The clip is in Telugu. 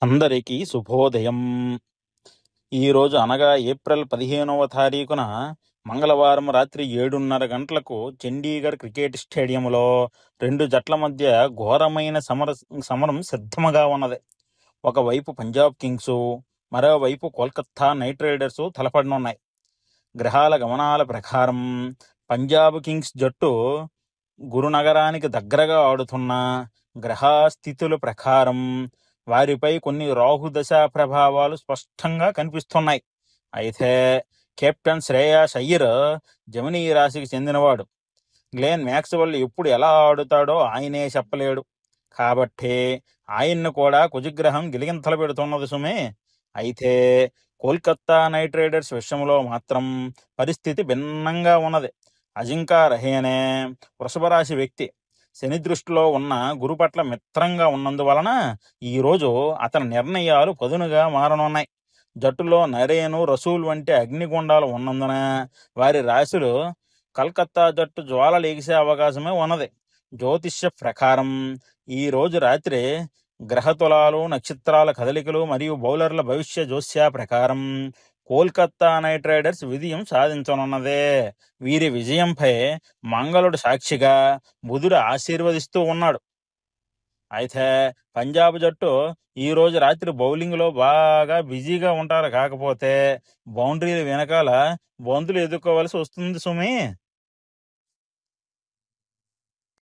అందరికీ శుభోదయం. ఈరోజు అనగా ఏప్రిల్ 15వ తారీఖున మంగళవారం రాత్రి 7:30 గంటలకు చండీగఢ్ క్రికెట్ స్టేడియంలో రెండు జట్ల మధ్య ఘోరమైన సమరం సిద్ధముగా ఉన్నది. ఒకవైపు పంజాబ్ కింగ్స్, మరోవైపు కోల్కతా నైట్ రైడర్స్ తలపడనున్నాయి. గ్రహాల గమనాల ప్రకారం పంజాబ్ కింగ్స్ జట్టు గురునగరానికి దగ్గరగా ఆడుతున్న గ్రహస్థితుల ప్రకారం వారిపై కొన్ని రాహుదశ ప్రభావాలు స్పష్టంగా కనిపిస్తున్నాయి. అయితే కెప్టెన్ శ్రేయాస్ అయ్యర్ జమినీ రాశికి చెందినవాడు. గ్లెన్ మ్యాక్స్వెల్ ఎప్పుడు ఎలా ఆడుతాడో ఆయనే చెప్పలేడు. కాబట్టి ఆయన్ను కూడా కుజగ్రహం గిలిగింతలు పెడుతున్నది సుమే. అయితే కోల్కతా నైట్ రైడర్స్ విషయంలో మాత్రం పరిస్థితి భిన్నంగా ఉన్నది. అజింకా రహానే వృషభ రాశి వ్యక్తి. శని దృష్టిలో ఉన్న గురు పట్ల మిత్రంగా ఉన్నందువలన ఈరోజు అతని నిర్ణయాలు పదునుగా మారనున్నాయి. జట్టులో నరేను, రసూల్ వంటి అగ్నిగుండాలు ఉన్నందున వారి రాశులు కలకత్తా జట్టు జ్వాలలు ఎగిసే అవకాశమే ఉన్నది. జ్యోతిష్య ప్రకారం ఈ రోజు రాత్రి గ్రహతులాలు, నక్షత్రాల కదలికలు మరియు బౌలర్ల భవిష్య జోస్య ప్రకారం కోల్కతా నైట్ రైడర్స్ విజయం సాధించనున్నదే. వీరి విజయంపై మంగళుడు సాక్షిగా బుధుడు ఆశీర్వదిస్తూ ఉన్నాడు. అయితే పంజాబ్ జట్టు ఈ రోజు రాత్రి బౌలింగ్లో బాగా బిజీగా ఉంటారు. కాకపోతే బౌండరీల వెనకాల బంతులు ఎదుర్కోవలసి వస్తుంది సుమి.